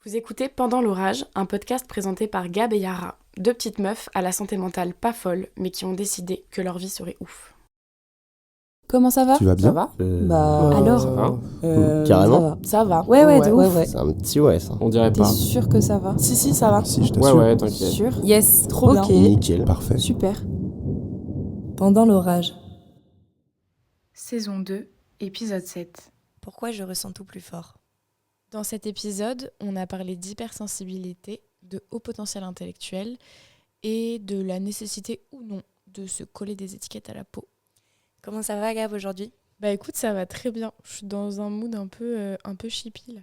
Vous écoutez Pendant l'orage, un podcast présenté par Gab et Yara, deux petites meufs à la santé mentale pas folle, mais qui ont décidé que leur vie serait ouf. Comment ça va? Tu vas bien? Ça va? Alors Ça va? Carrément? Ça va. Ouais, de ouf. C'est un petit ouais ça. On dirait T'es pas. sûr que ça va? Si, ça va. Si, je Ouais, t'assure. ouais, t'inquiète. Sûr? Yes, trop Ok. bien. Nickel. Parfait. Super. Pendant l'orage. Saison 2, épisode 7. Pourquoi je ressens tout plus fort? Dans cet épisode, on a parlé d'hypersensibilité, de haut potentiel intellectuel et de la nécessité ou non de se coller des étiquettes à la peau. Comment ça va, Gab, aujourd'hui? Bah écoute, ça va très bien. Je suis dans un mood un peu chippy là.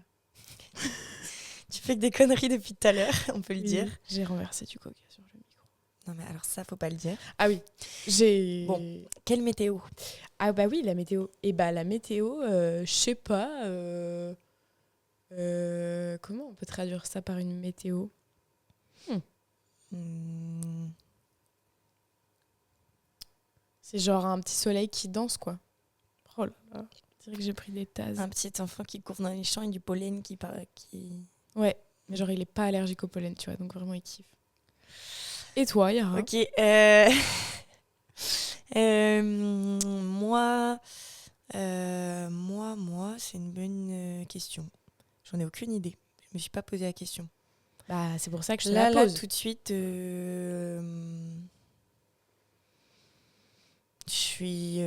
Tu fais que des conneries depuis tout à l'heure, on peut le dire. J'ai renversé du coca sur le micro. Non, mais alors ça, faut pas le dire. Ah oui, j'ai... Bon. Quelle météo? Ah bah oui, la météo. Et bah la météo, je sais pas... comment on peut traduire ça par une météo? C'est genre un petit soleil qui danse, quoi. Oh là là, je dirais que j'ai pris des tasses. Un petit enfant qui court dans les champs et du pollen qui... Ouais, mais genre il est pas allergique au pollen, tu vois, donc vraiment il kiffe. Et toi, Yara? Ok, moi, c'est une bonne question. J'en ai aucune idée. Je me suis pas posé la question. Bah c'est pour ça que je te Là, la pose. tout de suite, je suis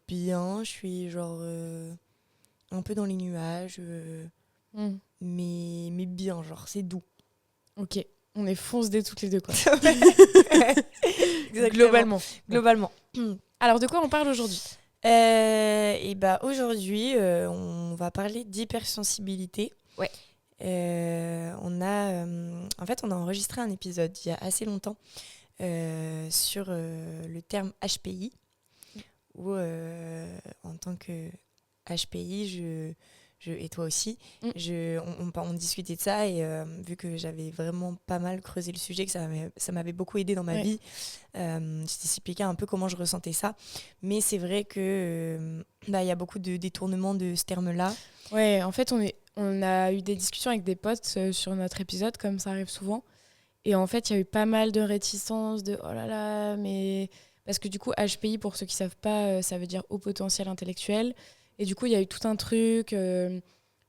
bien, je suis genre un peu dans les nuages, mais bien, genre c'est doux. Ok, on est fonce-dés toutes les deux, quoi. Exactement. Globalement. Alors de quoi on parle aujourd'hui? Et bah aujourd'hui, on va parler d'hypersensibilité. Ouais. On a enregistré un épisode il y a assez longtemps sur le terme HPI, où en tant que HPI, et toi aussi, on discutait de ça, et vu que j'avais vraiment pas mal creusé le sujet, que ça m'avait beaucoup aidé dans ma vie, j'ai expliqué un peu comment je ressentais ça. Mais c'est vrai que y a beaucoup de détournements de ce terme-là. Ouais, en fait, on a eu des discussions avec des potes sur notre épisode, comme ça arrive souvent. Et en fait, il y a eu pas mal de réticences, de oh là là, mais... Parce que du coup, HPI, pour ceux qui savent pas, ça veut dire haut potentiel intellectuel. Et du coup, il y a eu tout un truc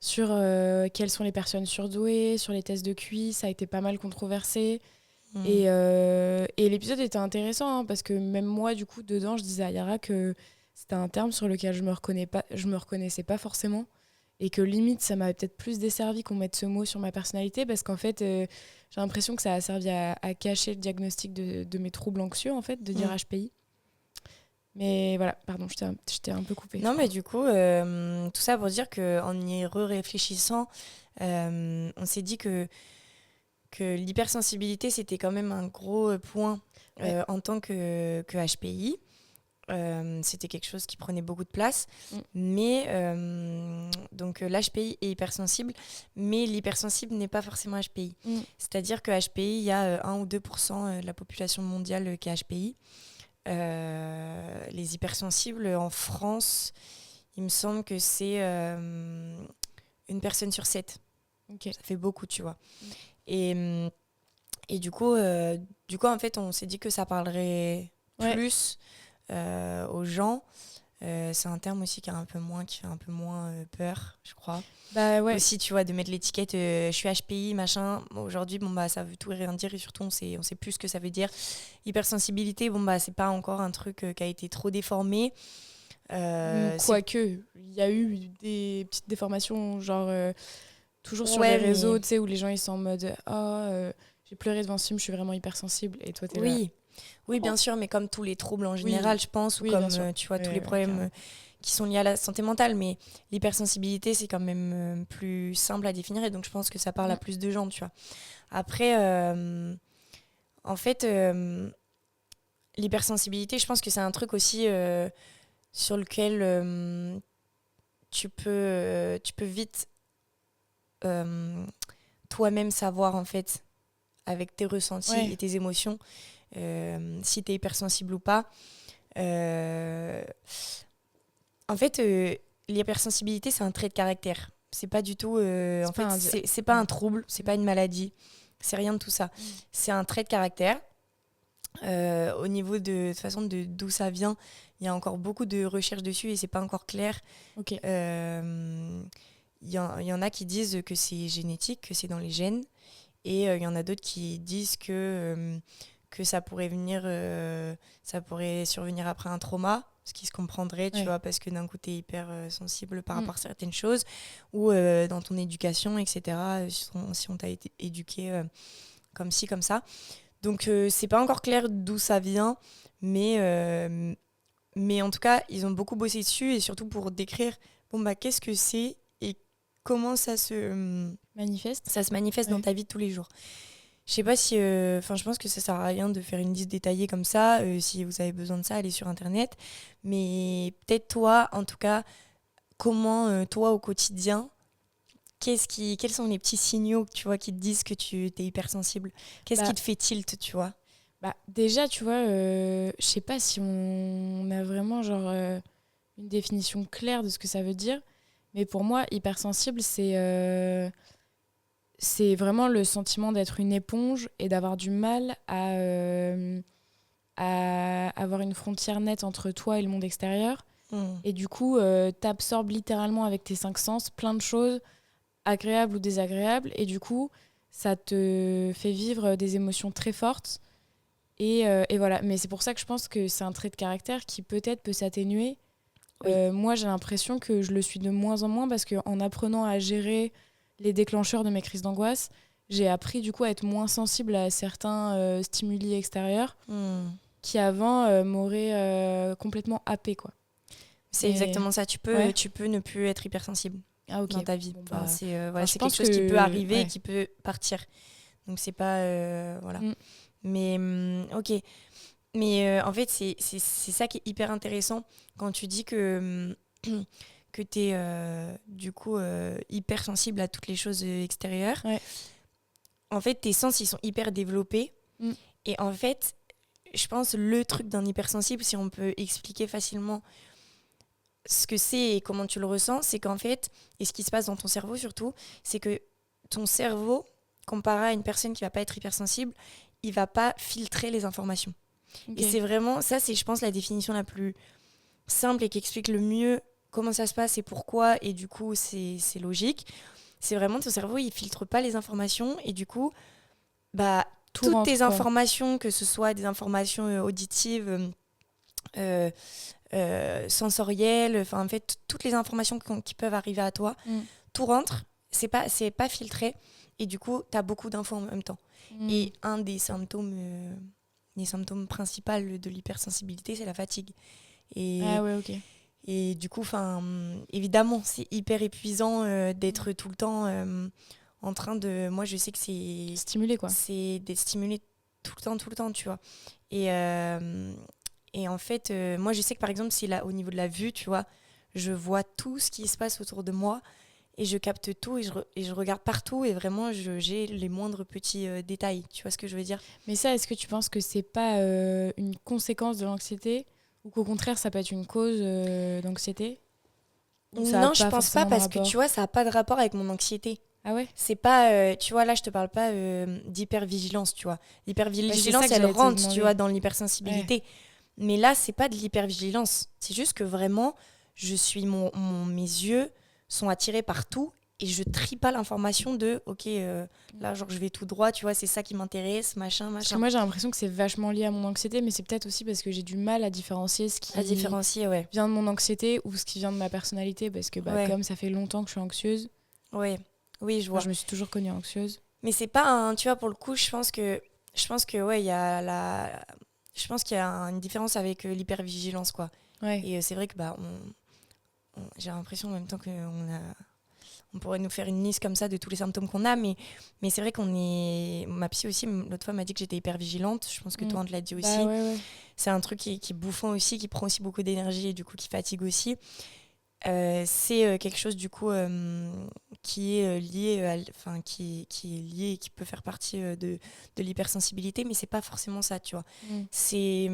sur quelles sont les personnes surdouées, sur les tests de QI, ça a été pas mal controversé. Et l'épisode était intéressant, hein, parce que même moi, du coup, dedans, je disais à Yara que c'était un terme sur lequel je me reconnaissais pas forcément. Et que limite, ça m'avait peut-être plus desservi qu'on mette ce mot sur ma personnalité, parce qu'en fait, j'ai l'impression que ça a servi à cacher le diagnostic de mes troubles anxieux, en fait, de dire HPI. Mais voilà, pardon, je t'ai un peu coupé. Non, mais du coup, tout ça pour dire qu'en y réfléchissant, on s'est dit que l'hypersensibilité, c'était quand même un gros point en tant que HPI. C'était quelque chose qui prenait beaucoup de place. Mais donc l'HPI est hypersensible, mais l'hypersensible n'est pas forcément HPI. C'est-à-dire que HPI, il y a 1 ou 2% de la population mondiale qui est HPI. Les hypersensibles en France, il me semble que c'est une personne sur 7. Okay. Ça fait beaucoup, tu vois. Et du coup, en fait, on s'est dit que ça parlerait plus aux gens. C'est un terme aussi qui fait un peu moins peur, je crois. Bah ouais. Aussi, tu vois, de mettre l'étiquette je suis HPI, machin. Aujourd'hui, ça veut tout et rien dire, et surtout, on sait plus ce que ça veut dire. Hypersensibilité, c'est pas encore un truc qui a été trop déformé. Quoique, il y a eu des petites déformations, genre toujours sur les réseaux, tu sais, où les gens ils sont en mode j'ai pleuré devant ce film, je suis vraiment hypersensible, et toi t'es là. Oui, bien sûr, mais comme tous les troubles en général, je pense, ou comme tu vois, tous les problèmes qui sont liés à la santé mentale. Mais l'hypersensibilité, c'est quand même plus simple à définir, et donc je pense que ça parle à plus de gens, tu vois. Après, en fait, l'hypersensibilité, je pense que c'est un truc aussi sur lequel tu peux vite toi-même savoir, en fait, avec tes ressentis et tes émotions, si t'es hypersensible ou pas. En fait, l'hypersensibilité, c'est un trait de caractère. C'est pas du tout... en fait, pas c'est pas un trouble, c'est pas une maladie. C'est rien de tout ça. C'est un trait de caractère. Au niveau de toute façon d'où ça vient, il y a encore beaucoup de recherches dessus et c'est pas encore clair. Ok. Il y en a qui disent que c'est génétique, que c'est dans les gènes, et il y en a d'autres qui disent que ça pourrait survenir après un trauma, ce qui se comprendrait, tu vois, parce que d'un coup t'es hyper sensible par rapport à certaines choses, ou dans ton éducation, etc. Si on t'a été éduqué comme ci, comme ça. Donc c'est pas encore clair d'où ça vient, mais en tout cas, ils ont beaucoup bossé dessus, et surtout pour décrire qu'est-ce que c'est et comment ça se manifeste dans ta vie de tous les jours. Je sais pas si... je pense que ça sert à rien de faire une liste détaillée comme ça. Si vous avez besoin de ça, allez sur Internet. Mais peut-être toi, en tout cas, comment toi, au quotidien... Quels sont les petits signaux, tu vois, qui te disent que tu es hypersensible? Qu'est-ce qui te fait tilt, tu vois? Déjà, tu vois, je sais pas si on a vraiment une définition claire de ce que ça veut dire, mais pour moi, hypersensible, c'est vraiment le sentiment d'être une éponge et d'avoir du mal à avoir une frontière nette entre toi et le monde extérieur. Et du coup, t'absorbes littéralement avec tes 5 sens plein de choses, agréable ou désagréable, et du coup ça te fait vivre des émotions très fortes et voilà. Mais c'est pour ça que je pense que c'est un trait de caractère qui peut-être peut s'atténuer. Moi j'ai l'impression que je le suis de moins en moins, parce qu'en apprenant à gérer les déclencheurs de mes crises d'angoisse, j'ai appris du coup à être moins sensible à certains stimuli extérieurs qui avant m'auraient complètement happée, quoi. C'est exactement ça, tu peux ne plus être hypersensible dans ta vie. C'est quelque chose qui peut arriver et qui peut partir. Donc c'est pas... voilà. Mais ok. Mais en fait, c'est ça qui est hyper intéressant quand tu dis que tu es du coup hypersensible à toutes les choses extérieures. En fait, tes sens, ils sont hyper développés. Et en fait, je pense le truc d'un hypersensible, si on peut expliquer facilement ce que c'est et comment tu le ressens, c'est qu'en fait, et ce qui se passe dans ton cerveau surtout, c'est que ton cerveau, comparé à une personne qui va pas être hypersensible, il va pas filtrer les informations. Et c'est vraiment, ça c'est je pense la définition la plus simple et qui explique le mieux comment ça se passe et pourquoi, et du coup c'est logique. C'est vraiment ton cerveau, il filtre pas les informations, et du coup, toutes tes informations, que ce soit des informations auditives, sensorielles, enfin en fait toutes les informations qui peuvent arriver à toi, tout rentre, c'est pas filtré, et du coup t'as beaucoup d'infos en même temps. Et un des symptômes principaux de l'hypersensibilité, c'est la fatigue. Et du coup, évidemment, c'est hyper épuisant d'être tout le temps en train de... Moi, je sais que c'est... Stimulé, quoi. C'est d'être stimulé tout le temps, tu vois. Et en fait, moi, je sais que par exemple, si là, au niveau de la vue, tu vois, je vois tout ce qui se passe autour de moi, et je capte tout, et je regarde partout, et vraiment, j'ai les moindres petits détails. Tu vois ce que je veux dire? Mais ça, est-ce que tu penses que c'est pas une conséquence de l'anxiété, ou qu'au contraire, ça peut être une cause d'anxiété? Non, je pense pas, parce que tu vois, ça n'a pas de rapport avec mon anxiété. Ah ouais? C'est pas, tu vois, là, je te parle pas d'hypervigilance, tu vois. L'hypervigilance, elle rentre, tu vois, dans l'hypersensibilité. Ouais. Mais là, c'est pas de l'hypervigilance. C'est juste que vraiment, mes yeux sont attirés partout, et je trie pas l'information de là, genre, je vais tout droit, tu vois, c'est ça qui m'intéresse, machin. Parce que moi, j'ai l'impression que c'est vachement lié à mon anxiété, mais c'est peut-être aussi parce que j'ai du mal à différencier ce qui vient de mon anxiété ou ce qui vient de ma personnalité, parce que comme ça fait longtemps que je suis anxieuse. Oui, je vois. Je me suis toujours connue anxieuse. Mais c'est pas tu vois, pour le coup, je pense que il y a je pense qu'il y a une différence avec l'hypervigilance, quoi. Ouais. Et c'est vrai que j'ai l'impression en même temps on pourrait nous faire une liste comme ça de tous les symptômes qu'on a, mais c'est vrai ma psy aussi l'autre fois m'a dit que j'étais hyper vigilante. Je pense que toi on te l'a dit aussi. Ouais. C'est un truc qui est bouffant aussi, qui prend aussi beaucoup d'énergie, et du coup qui fatigue aussi. C'est quelque chose du coup qui est lié qui est lié et qui peut faire partie de l'hypersensibilité, mais c'est pas forcément ça, tu vois. C'est,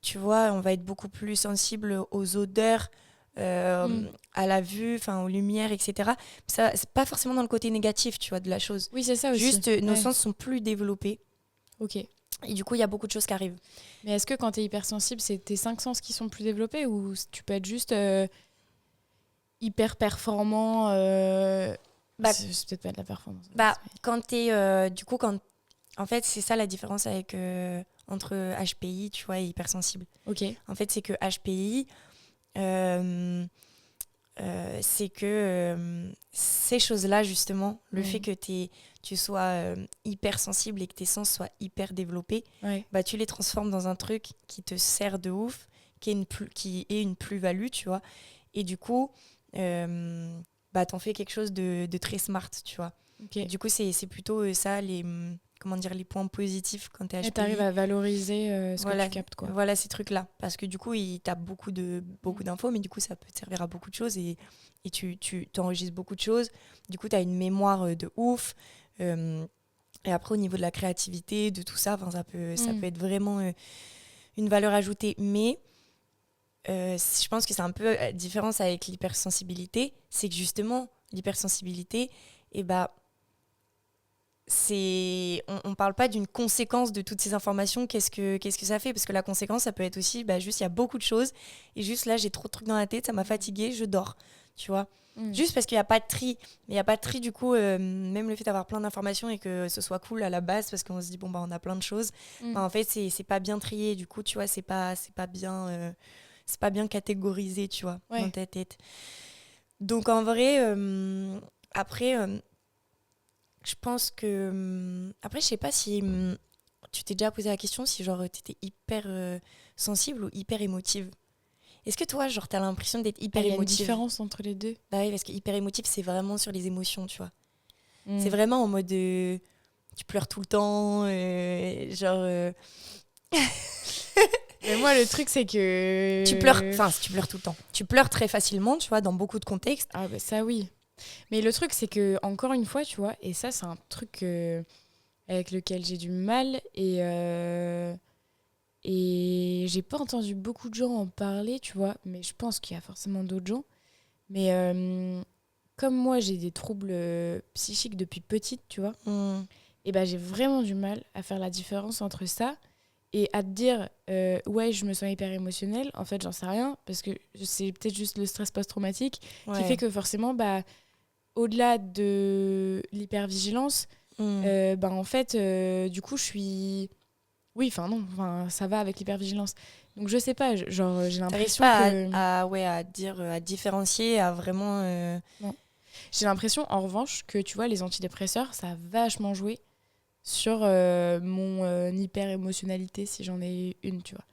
tu vois, on va être beaucoup plus sensible aux odeurs, à la vue, aux lumières, etc. Ça, c'est pas forcément dans le côté négatif, tu vois, de la chose. Oui, c'est ça aussi. Juste, nos sens sont plus développés. Ok. Et du coup, il y a beaucoup de choses qui arrivent. Mais est-ce que quand t'es hypersensible, c'est tes 5 sens qui sont plus développés ou tu peux être juste hyper performant c'est peut-être pas de la performance. Quand t'es... en fait, c'est ça la différence entre HPI, tu vois, et hypersensible. Ok. En fait, c'est que HPI... c'est que ces choses-là, justement, le fait que tu sois hypersensible et que tes sens soient hyper développés, tu les transformes dans un truc qui te sert de ouf, qui est une plus-value, tu vois. Et du coup, t'en fais quelque chose de très smart, tu vois. Okay. Du coup, c'est plutôt ça, les points positifs quand t'es HPI. Et t'arrives à valoriser ce que tu captes, quoi. Voilà ces trucs-là. Parce que du coup, t'as beaucoup d'infos, mais du coup, ça peut te servir à beaucoup de choses et tu t'enregistres beaucoup de choses. Du coup, t'as une mémoire de ouf. Et après, au niveau de la créativité, de tout ça, ça peut être vraiment une valeur ajoutée. Mais je pense que c'est un peu la différence avec l'hypersensibilité. C'est que justement, l'hypersensibilité, on parle pas d'une conséquence de toutes ces informations. Qu'est-ce que ça fait? Parce que la conséquence, ça peut être aussi juste il y a beaucoup de choses et juste là j'ai trop de trucs dans la tête, ça m'a fatiguée, je dors, tu vois. Juste parce qu'il n'y a pas de tri. Mais il n'y a pas de tri, du coup, même le fait d'avoir plein d'informations et que ce soit cool à la base parce qu'on se dit on a plein de choses, en fait c'est pas bien trié, du coup, tu vois, c'est pas bien catégorisé, tu vois, dans ta tête. Donc en vrai, après je pense que... Après, je sais pas si tu t'es déjà posé la question si genre t'étais hyper sensible ou hyper émotive. Est-ce que toi, genre, t'as l'impression d'être hyper émotive? Il y a une différence entre les deux. Bah oui, parce que hyper émotive, c'est vraiment sur les émotions, tu vois. C'est vraiment en mode... tu pleures tout le temps, genre... Mais moi, le truc, c'est que... tu pleures tout le temps. Tu pleures très facilement, tu vois, dans beaucoup de contextes. Ah bah ça, oui. Mais le truc, c'est que, encore une fois, tu vois, et ça, c'est un truc avec lequel j'ai du mal et j'ai pas entendu beaucoup de gens en parler, tu vois, mais je pense qu'il y a forcément d'autres gens. Mais comme moi, j'ai des troubles psychiques depuis petite, tu vois, et j'ai vraiment du mal à faire la différence entre ça et à te dire, ouais, je me sens hyper émotionnelle. En fait, j'en sais rien, parce que c'est peut-être juste le stress post-traumatique qui fait que forcément, au-delà de l'hypervigilance, en fait, du coup, je suis... Oui, ça va avec l'hypervigilance. Donc, je sais pas, genre, j'ai l'impression que... à différencier, à vraiment... Non. J'ai l'impression, en revanche, que, tu vois, les antidépresseurs, ça a vachement joué sur mon hyper-émotionnalité, si j'en ai une, tu vois.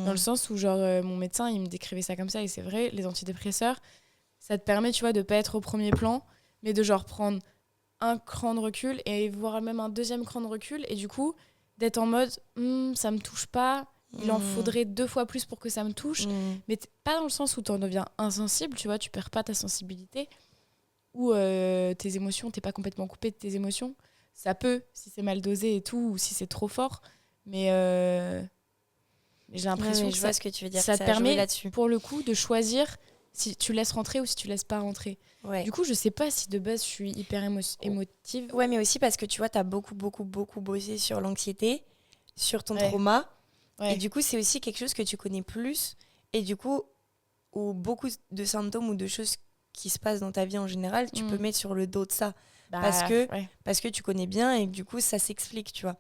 Dans le sens où, genre, mon médecin, il me décrivait ça comme ça, et c'est vrai, les antidépresseurs, ça te permet, tu vois, de pas être au premier plan, mais de genre prendre un cran de recul et voire même un deuxième cran de recul et du coup d'être en mode ça me touche pas, il en faudrait 2 fois plus pour que ça me touche, mais pas dans le sens où t'en deviens insensible, tu vois, tu perds pas ta sensibilité ou tes émotions, t'es pas complètement coupé de tes émotions, ça peut si c'est mal dosé et tout ou si c'est trop fort, mais j'ai l'impression que je vois ce que tu veux dire, ça te permet pour le coup de choisir si tu laisses rentrer ou si tu laisses pas rentrer. Du coup, je sais pas si de base je suis hyper émotive. Ouais, mais aussi parce que tu vois, t'as beaucoup bossé sur l'anxiété, sur ton trauma. Et du coup, c'est aussi quelque chose que tu connais plus. Et du coup, où beaucoup de symptômes ou de choses qui se passent dans ta vie en général, tu peux mettre sur le dos de ça. Parce que tu connais bien et du coup, ça s'explique, tu vois.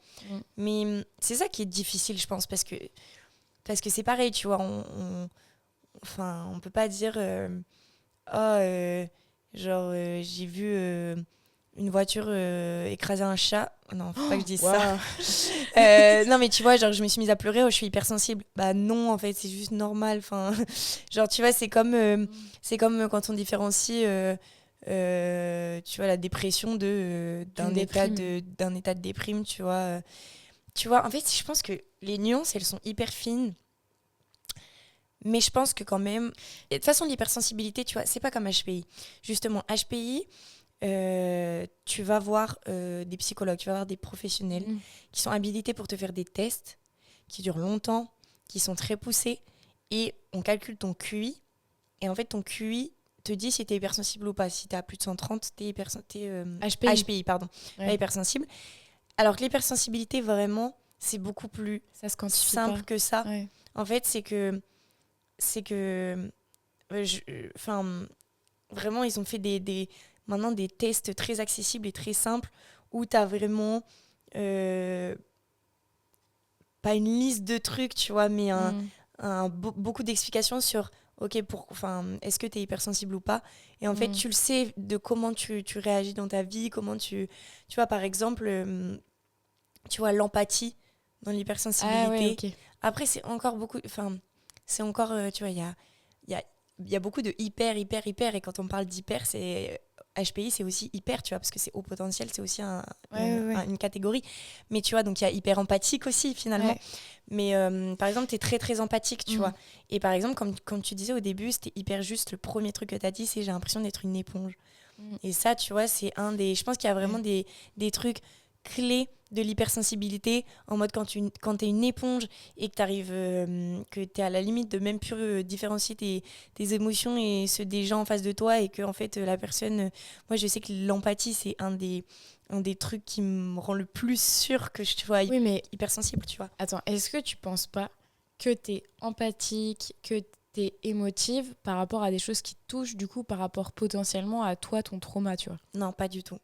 Mais c'est ça qui est difficile, je pense, parce que c'est pareil, tu vois, on peut pas dire j'ai vu une voiture écraser un chat. Non, faut pas que je dise ça. Non, mais tu vois, genre je me suis mise à pleurer, je suis hypersensible. Bah non, en fait, c'est juste normal. Enfin, genre tu vois, c'est comme quand on différencie tu vois, la dépression d'un état de déprime, tu vois. Tu vois, en fait, je pense que les nuances, elles sont hyper fines. Mais je pense que quand même... De toute façon, l'hypersensibilité, tu vois, c'est pas comme HPI. Justement, HPI, tu vas voir des psychologues, tu vas voir des professionnels qui sont habilités pour te faire des tests qui durent longtemps, qui sont très poussés, et on calcule ton QI. Et en fait, ton QI te dit si t'es hypersensible ou pas. Si t'as plus de 130, t'es HPI. HPI, pardon, Ouais. pas hypersensible. Alors que l'hypersensibilité, vraiment, c'est beaucoup plus Ça se quantifie simple pas. que ça. Ouais. En fait, c'est que vraiment, ils ont fait maintenant des tests très accessibles et très simples où tu as vraiment pas une liste de trucs, tu vois, mais beaucoup d'explications sur ok, est-ce que tu es hypersensible ou pas. Et en fait, tu le sais de comment tu réagis dans ta vie, comment tu vois, par exemple, tu vois, l'empathie dans l'hypersensibilité. Ah ouais, ok. Après, c'est encore beaucoup. C'est encore, tu vois, il y a beaucoup de hyper. Et quand on parle d'hyper, c'est HPI, c'est aussi hyper, tu vois, parce que c'est haut potentiel, c'est aussi une catégorie. Mais tu vois, donc il y a hyper empathique aussi, finalement. Ouais. Mais par exemple, tu es très, très empathique, tu vois. Et par exemple, comme tu disais au début, c'était hyper juste. Le premier truc que tu as dit, c'est j'ai l'impression d'être une éponge. Et ça, tu vois, c'est un des. Je pense qu'il y a vraiment des trucs clés de l'hypersensibilité, en mode quand t'es une éponge et que t'arrives, que t'es à la limite de même plus différencier tes émotions et ceux des gens en face de toi, et que en fait la personne, moi je sais que l'empathie c'est un des trucs qui me rend le plus sûr que je sois hypersensible, tu vois. Attends, est-ce que tu penses pas que t'es empathique, que t'es émotive par rapport à des choses qui te touchent, du coup par rapport potentiellement à toi, ton trauma, tu vois? Non, pas du tout.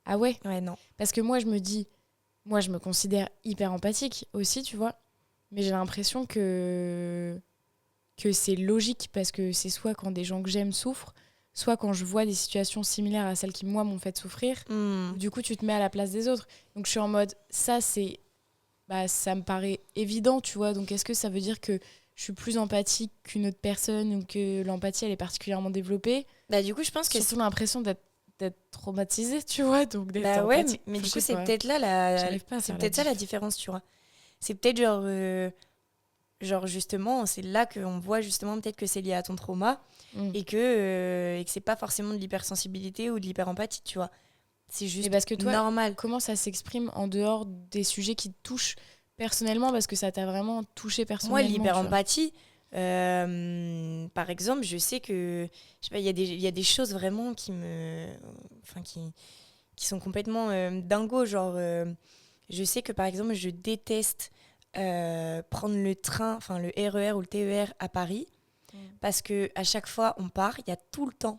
Ah ouais? Ouais, non. Parce que moi, je me considère hyper empathique aussi, tu vois. Mais j'ai l'impression que c'est logique, parce que c'est soit quand des gens que j'aime souffrent, soit quand je vois des situations similaires à celles qui, moi, m'ont fait souffrir. Du coup, tu te mets à la place des autres. Donc, je suis en mode, ça me paraît évident, tu vois. Donc, est-ce que ça veut dire que je suis plus empathique qu'une autre personne, ou que l'empathie, elle est particulièrement développée? Bah, du coup, je pense que surtout l'impression d'être traumatisée, tu vois, donc d'être bah ouais, empathique. mais du Je coup sais c'est pas. peut-être là J'arrive pas à c'est faire peut-être ça la différence, tu vois. C'est peut-être genre justement, c'est là qu'on voit justement peut-être que c'est lié à ton trauma, et que c'est pas forcément de l'hypersensibilité ou de l'hyperempathie, tu vois. C'est juste parce que toi, normal. comment ça s'exprime en dehors des sujets qui te touchent personnellement, parce que ça t'a vraiment touché personnellement? Moi, l'hyperempathie, par exemple, je sais que je sais pas, il y a des choses vraiment qui sont complètement dingos, genre je sais que par exemple je déteste prendre le train, enfin le RER ou le TER à Paris, parce que à chaque fois on part, il y a tout le temps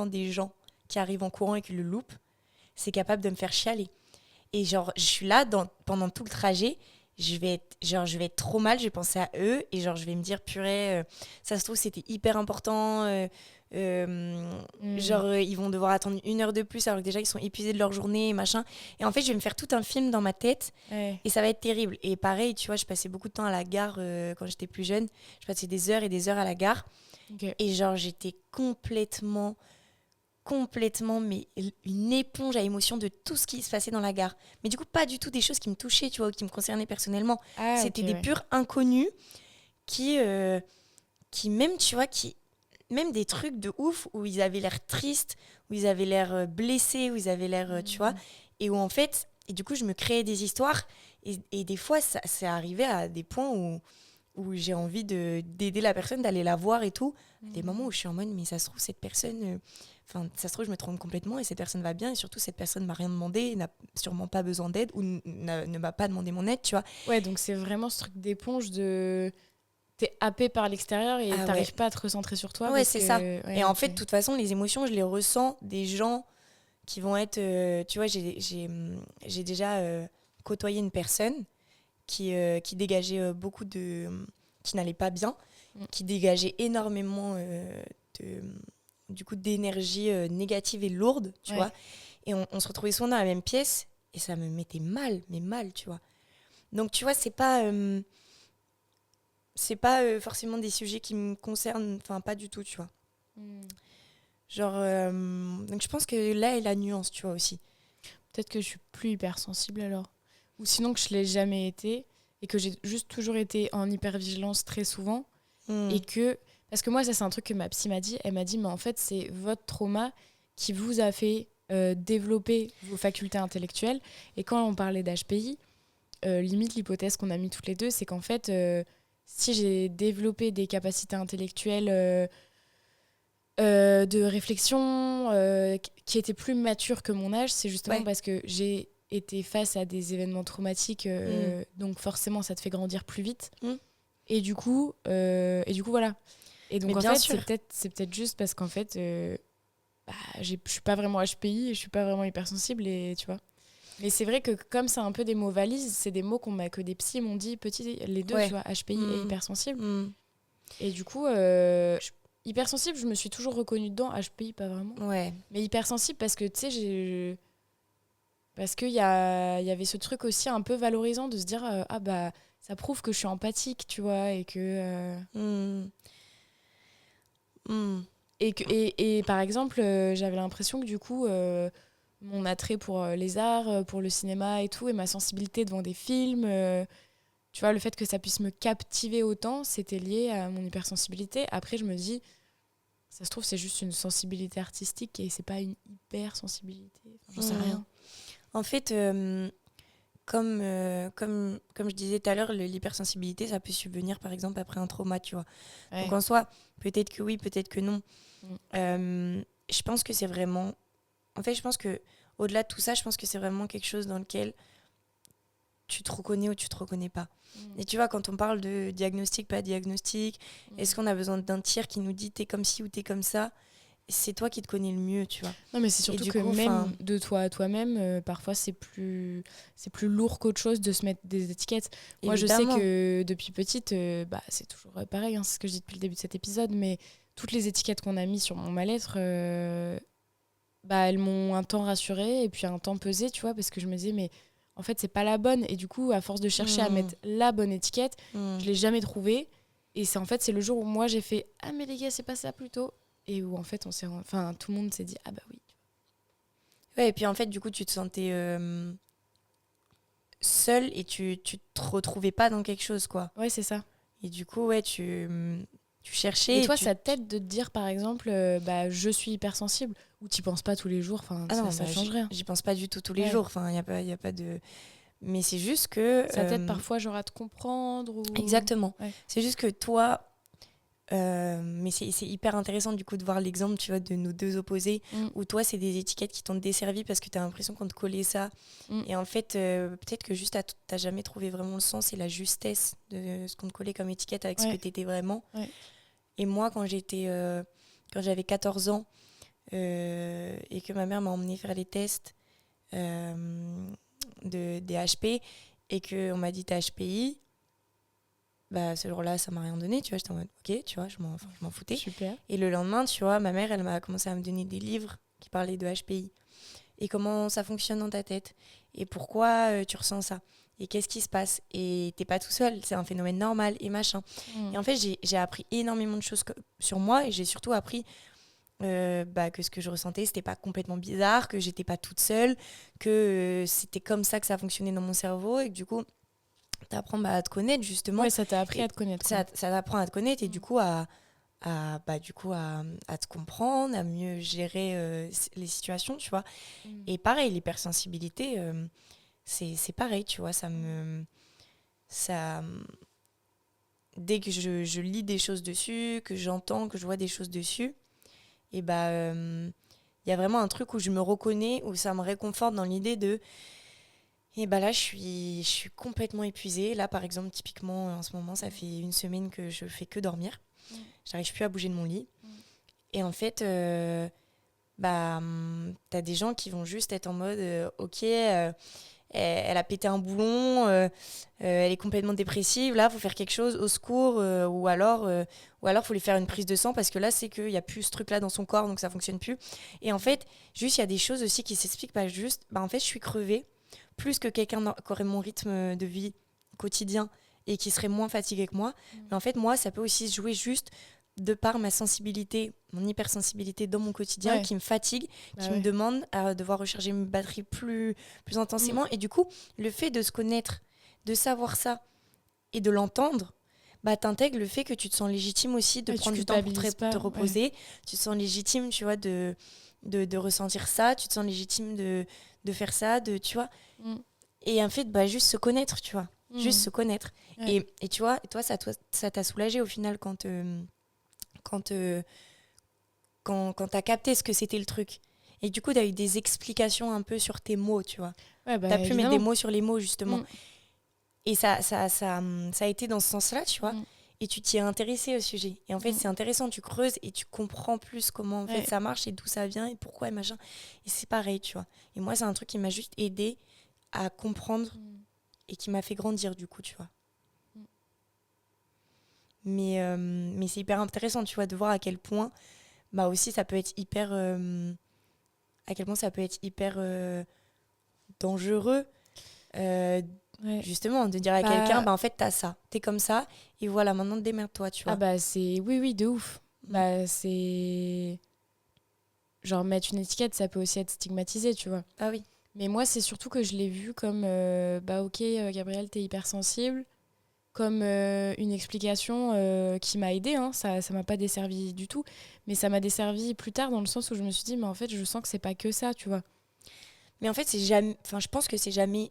des gens qui arrivent en courant et qui le loupent. C'est capable de me faire chialer. Et genre, je suis là pendant tout le trajet, je vais être trop mal, je vais penser à eux, et genre, je vais me dire, purée, ça se trouve, c'était hyper important. Genre, ils vont devoir attendre 1 heure de plus, alors que déjà, ils sont épuisés de leur journée, machin. Et en fait, je vais me faire tout un film dans ma tête, et ça va être terrible. Et pareil, tu vois, je passais beaucoup de temps à la gare quand j'étais plus jeune. Je passais des heures et des heures à la gare. Okay. Et genre, j'étais complètement mais une éponge à émotions de tout ce qui se passait dans la gare. Mais du coup, pas du tout des choses qui me touchaient, tu vois, ou qui me concernaient personnellement. C'était des purs inconnus qui même, tu vois, même des trucs de ouf où ils avaient l'air tristes, où ils avaient l'air blessés, où ils avaient l'air, tu vois, et où en fait, et du coup, je me créais des histoires, et des fois, ça c'est arrivé à des points où j'ai envie d'aider la personne, d'aller la voir et tout. Des moments où je suis en mode, mais ça se trouve, cette personne... ça se trouve, je me trompe complètement, et cette personne va bien, et surtout, cette personne m'a rien demandé, n'a sûrement pas besoin d'aide, ou ne m'a pas demandé mon aide, tu vois. Ouais, donc c'est vraiment ce truc d'éponge de... T'es happé par l'extérieur et t'arrives pas à te recentrer sur toi. Ouais, c'est ça. Ouais, et en fait, de toute façon, les émotions, je les ressens des gens qui vont être... tu vois, j'ai déjà côtoyé une personne qui dégageait beaucoup de... qui n'allait pas bien, qui dégageait énormément du coup d'énergie négative et lourde, tu vois. Et on se retrouvait souvent dans la même pièce, et ça me mettait mal, mais mal, tu vois. Donc, tu vois, c'est pas forcément des sujets qui me concernent, enfin, pas du tout, tu vois. Genre, donc je pense que là est la nuance, tu vois, aussi. Peut-être que je suis plus hypersensible alors. Ou sinon que je l'ai jamais été, et que j'ai juste toujours été en hypervigilance très souvent. Et que... Parce que moi, ça, c'est un truc que ma psy m'a dit. Elle m'a dit, mais en fait, c'est votre trauma qui vous a fait développer vos facultés intellectuelles. Et quand on parlait d'HPI, limite, l'hypothèse qu'on a mis toutes les deux, c'est qu'en fait, si j'ai développé des capacités intellectuelles de réflexion qui étaient plus matures que mon âge, c'est justement parce que j'ai été face à des événements traumatiques, donc forcément ça te fait grandir plus vite. Et du coup voilà. Et donc mais en fait sûr. c'est peut-être juste parce qu'en fait je suis pas vraiment HPI et je suis pas vraiment hypersensible, et tu vois. Mais c'est vrai que comme c'est un peu des mots valises, c'est des mots que des psys m'ont dit petits, les deux, tu vois, HPI et hypersensible. Et du coup, hypersensible, je me suis toujours reconnue dedans, HPI pas vraiment. Ouais. Mais hypersensible parce que, tu sais, parce qu'il y avait ce truc aussi un peu valorisant de se dire, ah bah, ça prouve que je suis empathique, tu vois, et que... Et par exemple, j'avais l'impression que du coup... mon attrait pour les arts, pour le cinéma et tout, et ma sensibilité devant des films, tu vois, le fait que ça puisse me captiver autant, c'était lié à mon hypersensibilité. Après, je me dis, ça se trouve, c'est juste une sensibilité artistique et c'est pas une hypersensibilité. Enfin, j'en sais rien. En fait, comme je disais tout à l'heure, l'hypersensibilité, ça peut subvenir par exemple après un trauma, tu vois. Ouais. Donc en soi, peut-être que oui, peut-être que non. Je pense que c'est vraiment... En fait, je pense que au-delà de tout ça, je pense que c'est vraiment quelque chose dans lequel tu te reconnais ou tu te reconnais pas. Et tu vois, quand on parle de diagnostic, pas diagnostic, est-ce qu'on a besoin d'un tiers qui nous dit t'es comme ci ou t'es comme ça? C'est toi qui te connais le mieux, tu vois. Non, mais c'est surtout que même de toi à toi-même, parfois c'est plus lourd qu'autre chose de se mettre des étiquettes. Moi, Évidemment. je sais que depuis petite, c'est toujours pareil, c'est ce que je dis depuis le début de cet épisode, mais toutes les étiquettes qu'on a mis sur mon mal-être... elles m'ont un temps rassurée et puis un temps pesé, tu vois, parce que je me disais, mais en fait, c'est pas la bonne. Et du coup, à force de chercher à mettre la bonne étiquette, je l'ai jamais trouvée. Et c'est le jour où moi, j'ai fait, ah, mais les gars, c'est pas ça plutôt. Et où en fait, tout le monde s'est dit, ah bah oui. Ouais, et puis en fait, du coup, tu te sentais seule et tu te retrouvais pas dans quelque chose, quoi. Ouais, c'est ça. Et du coup, ouais, tu cherchais. Et toi, ça t'aide de te dire, par exemple, je suis hypersensible, ou t'y penses pas tous les jours, ça change rien. J'y pense pas du tout tous les jours, y a pas de... Mais c'est juste que... Ça t'aide parfois, genre, à te comprendre ou... Exactement. Ouais. C'est juste que toi... mais c'est hyper intéressant, du coup, de voir l'exemple, tu vois, de nos deux opposés, où toi, c'est des étiquettes qui t'ont desservi parce que t'as l'impression qu'on te collait ça. Et en fait, peut-être que juste t'as jamais trouvé vraiment le sens et la justesse de ce qu'on te collait comme étiquette avec ce que t'étais vraiment. Ouais. Et moi, quand j'avais 14 ans et que ma mère m'a emmenée faire les tests des HP et qu'on m'a dit t'as HPI, ce jour-là, ça m'a rien donné, tu vois, j'étais en mode ok, tu vois, je m'en foutais. Super. Et le lendemain, tu vois, ma mère, elle m'a commencé à me donner des livres qui parlaient de HPI et comment ça fonctionne dans ta tête et pourquoi tu ressens ça. Et qu'est-ce qui se passe? Et t'es pas tout seul, c'est un phénomène normal et machin. Et en fait, j'ai appris énormément de choses sur moi et j'ai surtout appris que ce que je ressentais, c'était pas complètement bizarre, que j'étais pas toute seule, que c'était comme ça que ça fonctionnait dans mon cerveau et que du coup, t'apprends à te connaître justement. Ouais, ça t'a appris à te connaître. Ça t'apprend à te connaître et du coup à te comprendre, à mieux gérer les situations, tu vois. Et pareil, l'hypersensibilité... c'est pareil, tu vois, dès que je lis des choses dessus, que j'entends, que je vois des choses dessus, et y a vraiment un truc où je me reconnais, où ça me réconforte dans l'idée de là je suis complètement épuisée. Là par exemple, typiquement en ce moment, ça fait une semaine que je fais que dormir. J'arrive plus à bouger de mon lit. Et en fait t'as des gens qui vont juste être en mode ok, elle a pété un boulon, elle est complètement dépressive, là, il faut faire quelque chose, au secours, ou alors faut lui faire une prise de sang, parce que là, c'est qu'il n'y a plus ce truc-là dans son corps, donc ça ne fonctionne plus. Et en fait, juste, il y a des choses aussi qui s'expliquent pas juste. En fait, je suis crevée, plus que quelqu'un qui aurait mon rythme de vie quotidien et qui serait moins fatigué que moi. Mais en fait, moi, ça peut aussi se jouer juste de par ma sensibilité, mon hypersensibilité dans mon quotidien, qui me fatigue, qui me demande à devoir recharger mes batteries plus intensément. Et du coup, le fait de se connaître, de savoir ça et de l'entendre, t'intègres le fait que tu te sens légitime aussi de prendre du temps pour te reposer. Ouais. Tu te sens légitime, tu vois, de ressentir ça. Tu te sens légitime de faire ça, tu vois. Et en fait, juste se connaître, tu vois. Juste se connaître. Ouais. Et tu vois, toi, ça t'a soulagé au final quand t'as capté ce que c'était le truc. Et du coup, t'as eu des explications un peu sur tes mots, tu vois. Ouais, bah, T'as pu mettre évidemment. des mots sur les mots, justement. Mm. Et ça a été dans ce sens-là, tu vois. Mm. Et tu t'y es intéressé au sujet. Et en fait, Mm. c'est intéressant, tu creuses et tu comprends plus comment en fait Ouais. ça marche et d'où ça vient et pourquoi et machin. Et c'est pareil, tu vois. Et moi, c'est un truc qui m'a juste aidé à comprendre et qui m'a fait grandir, du coup, tu vois. Mais c'est hyper intéressant, tu vois, de voir à quel point, bah aussi, ça peut être hyper... à quel point ça peut être hyper dangereux, Ouais. justement, de dire à Bah, quelqu'un, bah en fait, t'as ça, t'es comme ça, et voilà, maintenant, démerde-toi, tu vois. Ah bah c'est... Oui, de ouf. Bah c'est... Genre mettre une étiquette, ça peut aussi être stigmatisé, tu vois. Ah oui. Mais moi, c'est surtout que je l'ai vu comme, bah ok, Gabrielle, t'es hypersensible, comme une explication qui m'a aidée, hein. Ça m'a pas desservi du tout, mais ça m'a desservi plus tard dans le sens où je me suis dit, mais en fait, je sens que c'est pas que ça, tu vois. Mais en fait, c'est jamais... Enfin, je pense que c'est jamais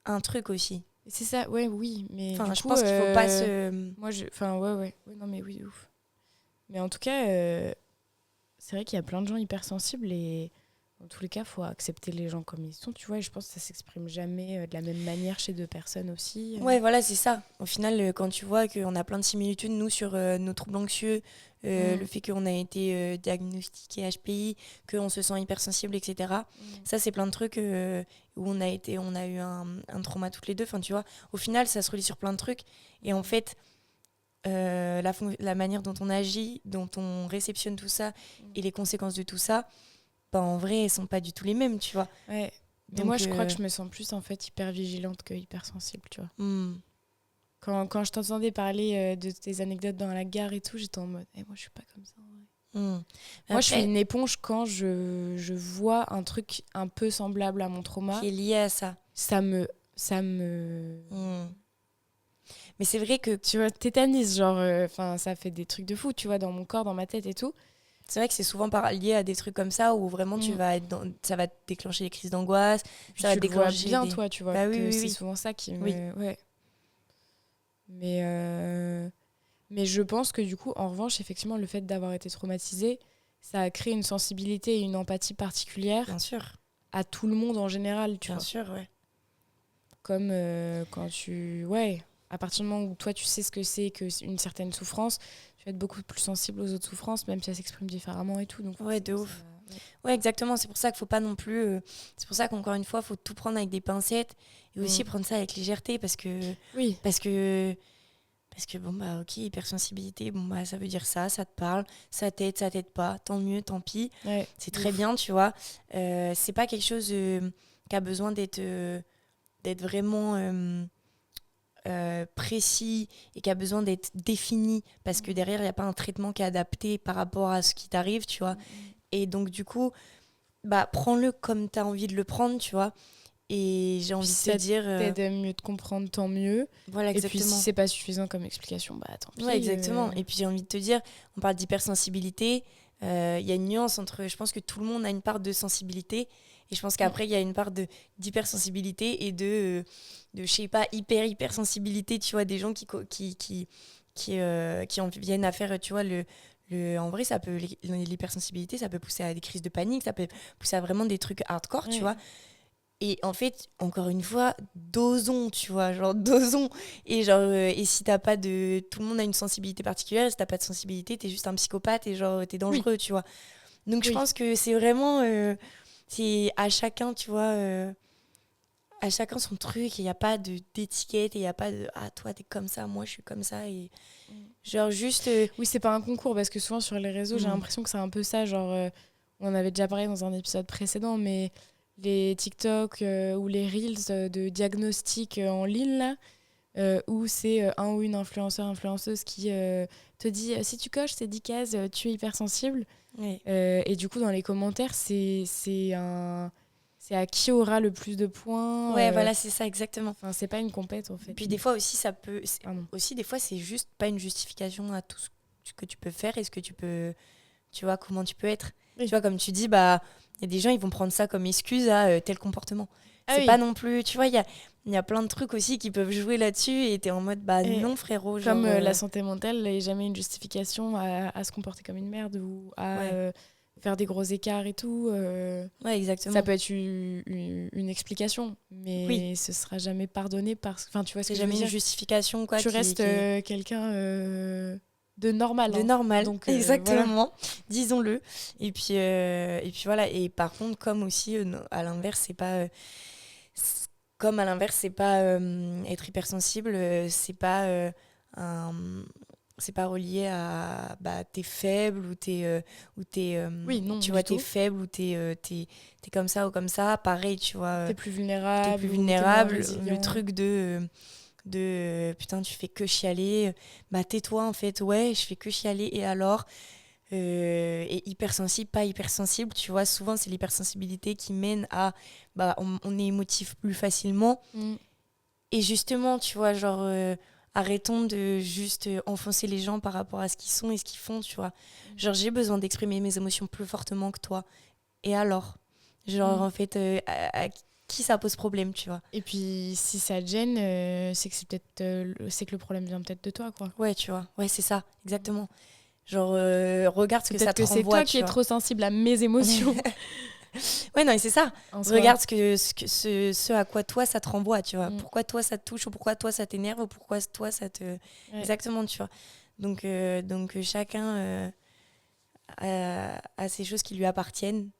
un truc aussi. Et c'est ça, ouais, oui, mais Enfin, du je coup... pense qu'il faut pas se... Moi, Enfin, ouais, non, mais oui, de ouf. Mais en tout cas, c'est vrai qu'il y a plein de gens hypersensibles et dans tous les cas, il faut accepter les gens comme ils sont, tu vois. Et je pense que ça s'exprime jamais de la même manière chez deux personnes aussi. Ouais, voilà, c'est ça. Au final, quand tu vois qu'on a plein de similitudes, nous, sur nos troubles anxieux, le fait qu'on a été diagnostiqué HPI, qu'on se sent hypersensible, etc. Ça, c'est plein de trucs où on a eu un trauma toutes les deux. Enfin, tu vois, au final, ça se relie sur plein de trucs. Et en fait, la manière dont on agit, dont on réceptionne tout ça et les conséquences de tout ça, bah, en vrai, elles sont pas du tout les mêmes, tu vois. Ouais. Mais Donc, moi, je crois que je me sens plus en fait hyper vigilante que hypersensible, tu vois. Quand je t'entendais parler de tes anecdotes dans la gare et tout, j'étais en mode, moi, je suis pas comme ça. Moi, Moi, je suis une éponge quand je vois un truc un peu semblable à mon trauma. Qui est lié à ça. Ça me... Mais c'est vrai que... Tu vois, tétanise, genre... Enfin, ça fait des trucs de fou, tu vois, dans mon corps, dans ma tête et tout. C'est vrai que c'est souvent lié à des trucs comme ça où vraiment tu vas être ça va te déclencher des crises d'angoisse. Puis Ça va tu te le vois déclencher bien, toi, tu vois, bah, que oui, c'est oui. souvent ça qui me... Oui. Ouais. Mais je pense que du coup, en revanche, effectivement, le fait d'avoir été traumatisée, ça a créé une sensibilité et une empathie particulière. Bien sûr. À tout le monde en général, tu vois. Bien sûr, ouais. Comme quand tu... Ouais, à partir du moment où toi, tu sais ce que c'est qu'une certaine souffrance, tu vas être beaucoup plus sensible aux autres souffrances, même si elles s'expriment différemment et tout. Donc, ouais, de ouf. Ouais, exactement. C'est pour ça qu'il faut pas non plus... c'est pour ça qu'encore une fois, il faut tout prendre avec des pincettes et aussi prendre ça avec légèreté parce que... Oui. Parce que bon, bah ok, hypersensibilité, bon, bah ça veut dire ça te parle, ça t'aide pas, tant mieux, tant pis. Ouais, c'est très bien, tu vois. C'est pas quelque chose qui a besoin d'être vraiment précis et qui a besoin d'être défini parce que derrière, il n'y a pas un traitement qui est adapté par rapport à ce qui t'arrive, tu vois. Et donc, du coup, bah, prends-le comme tu as envie de le prendre, tu vois. Et j'ai envie de te dire... t'aide à mieux te comprendre, tant mieux. Voilà, exactement. Et puis, si c'est pas suffisant comme explication, bah tant pis. Ouais, exactement. Et puis, j'ai envie de te dire, on parle d'hypersensibilité. Il y a une nuance entre... Je pense que tout le monde a une part de sensibilité. Et je pense qu'après, il y a une part d'hypersensibilité et de je sais pas, hypersensibilité, tu vois, des gens qui en viennent à faire, tu vois, en vrai, l'hypersensibilité, ça peut pousser à des crises de panique, ça peut pousser à vraiment des trucs hardcore, tu vois. Et en fait, encore une fois, dosons, tu vois, genre dosons. Et genre, et si t'as pas de... Tout le monde a une sensibilité particulière, et si t'as pas de sensibilité, t'es juste un psychopathe et genre, t'es dangereux, tu vois. Donc je pense que c'est vraiment... c'est à chacun, tu vois... à chacun son truc, et il n'y a pas d'étiquette, et il n'y a pas de « Ah, toi, t'es comme ça, moi, je suis comme ça. » Et genre juste... Oui, c'est pas un concours, parce que souvent, sur les réseaux, j'ai l'impression que c'est un peu ça, genre... on en avait déjà parlé dans un épisode précédent, mais... les TikTok ou les Reels de diagnostic en ligne, là, où c'est un ou une influenceuse qui te dit si tu coches ces 10 cases, tu es hypersensible. Oui. Et du coup, dans les commentaires, c'est à qui aura le plus de points. Ouais, voilà, c'est ça, exactement. Enfin, c'est pas une compète, en fait. Puis des fois aussi, aussi, des fois, c'est juste pas une justification à tout ce que tu peux faire et ce que tu peux... Tu vois, comment tu peux être. Oui. Tu vois, comme tu dis, bah... Il y a des gens, ils vont prendre ça comme excuse à tel comportement. Ah c'est oui. pas non plus... Tu vois, il y a plein de trucs aussi qui peuvent jouer là-dessus et t'es en mode, bah Et non, frérot. Comme genre, la santé mentale n'est jamais une justification à se comporter comme une merde ou à Ouais. faire des gros écarts et tout. Ouais, exactement. Ça peut être une explication, mais Oui. ce sera jamais pardonné parce que... Enfin, tu vois ce C'est que je veux jamais une dire. justification, quoi. Tu restes quelqu'un de normal. de hein. normal, Donc, exactement, disons-le. Et puis voilà. Et par contre, comme aussi, à l'inverse, c'est pas... comme à l'inverse, c'est pas être hypersensible, c'est pas un... c'est pas relié à t'es faible ou Oui, non, tu du vois, t'es tout. faible ou t'es comme ça ou comme ça. Pareil, tu vois, T'es plus vulnérable. t'es plus ou t'es moins vulnérable. Le résilient. truc de putain, tu fais que chialer, bah tais-toi en fait, ouais, je fais que chialer et alors et hypersensible, pas hypersensible, tu vois, souvent c'est l'hypersensibilité qui mène à on est émotif plus facilement. Mm. Et justement, tu vois, genre arrêtons de juste enfoncer les gens par rapport à ce qu'ils sont et ce qu'ils font, tu vois. Genre j'ai besoin d'exprimer mes émotions plus fortement que toi. Et alors, genre en fait à qui ça pose problème, tu vois. Et puis, si ça te gêne, c'est que c'est peut-être c'est que le problème vient peut-être de toi, quoi. Ouais, tu vois. Ouais, c'est ça, exactement. Genre regarde ce que ça Peut-être te que c'est renvoie, toi tu qui es vois. trop sensible à mes émotions. Ouais, non, mais c'est ça. en soi. Regarde ce à quoi toi ça te renvoie, tu vois. Mm. Pourquoi toi ça te touche ou pourquoi toi ça t'énerve ou pourquoi toi ça te... Ouais. Exactement, tu vois. Donc chacun a ces choses qui lui appartiennent.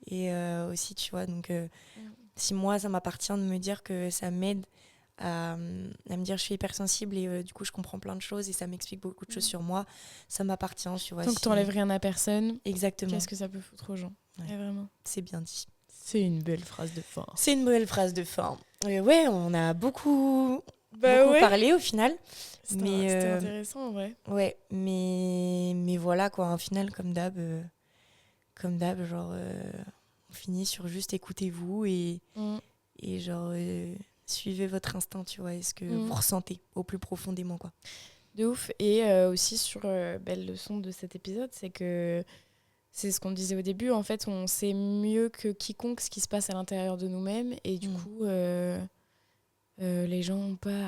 Et aussi, tu vois, donc si moi ça m'appartient de me dire que ça m'aide à me dire je suis hypersensible et du coup je comprends plein de choses et ça m'explique beaucoup de choses sur moi, ça m'appartient, tu vois. Tant que t'enlèves rien à personne, Exactement, qu'est-ce que ça peut foutre aux gens. Ouais. Ouais, vraiment. c'est bien dit. C'est une belle phrase de fin. C'est une belle phrase de fin. Ouais, on a beaucoup Bah ouais. parlé au final. C'était intéressant en vrai. Ouais, mais voilà quoi, au final comme d'hab, genre on finit sur juste écoutez-vous et genre suivez votre instinct, tu vois, et ce que vous ressentez au plus profondément, quoi. De ouf. Et aussi sur belle leçon de cet épisode, c'est que c'est ce qu'on disait au début, en fait on sait mieux que quiconque ce qui se passe à l'intérieur de nous-mêmes et du coup les gens n'ont pas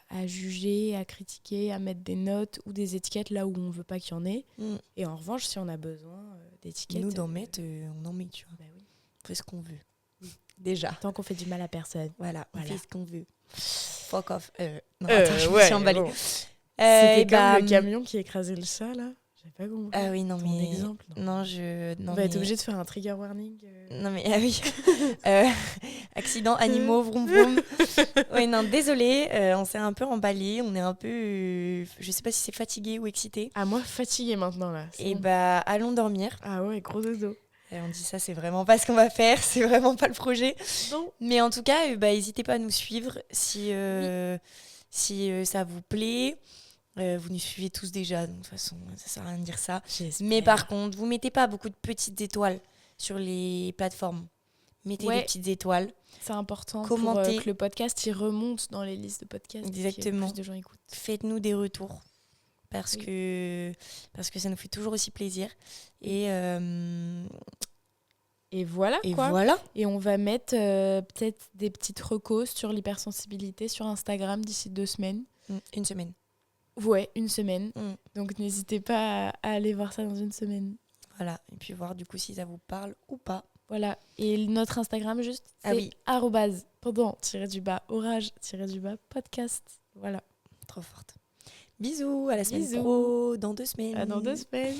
à juger, à critiquer, à mettre des notes ou des étiquettes là où on veut pas qu'il y en ait. Et en revanche, si on a besoin d'étiquettes... Nous d'en mettre, on en met, tu vois. Bah oui. On fait ce qu'on veut. Déjà. Tant qu'on fait du mal à personne. Voilà, on fait ce qu'on veut. Fuck off. Non, attends, attends, je me suis emballée. Bon. C'était comme le camion qui écrasait le chat, là. J'avais pas compris. Ah oui, non, Ton mais... exemple, non, on va être obligé de faire un trigger warning. Non, mais... Ah oui. Accident, animaux, vroom vroom. Oui, non, désolé. On s'est un peu emballé. On est un peu... je sais pas si c'est fatigué ou excité. Ah, moi, fatiguée maintenant, là. Et allons dormir. Ah ouais, gros dodo. On dit ça, c'est vraiment pas ce qu'on va faire. C'est vraiment pas le projet. Non. Mais en tout cas, n'hésitez pas à nous suivre si ça vous plaît. Vous nous suivez tous déjà, donc de toute façon, ça sert à rien de dire ça. J'espère. Mais par contre, vous mettez pas beaucoup de petites étoiles sur les plateformes. Mettez des petites étoiles. C'est important Commentez. pour que le podcast il remonte dans les listes de podcasts. Exactement. Que plus de gens écoutent. Faites-nous des retours parce que ça nous fait toujours aussi plaisir. Et voilà quoi. Voilà. Et on va mettre peut-être des petites recos sur l'hypersensibilité sur Instagram d'ici 2 semaines. Une semaine. Ouais, 1 semaine. Donc n'hésitez pas à aller voir ça dans 1 semaine. Voilà, et puis voir du coup si ça vous parle ou pas. Voilà, et notre Instagram juste, c'est @orage_podcast. Voilà. Trop forte. Bisous, à la semaine Bisous. pro, dans 2 semaines. À dans 2 semaines.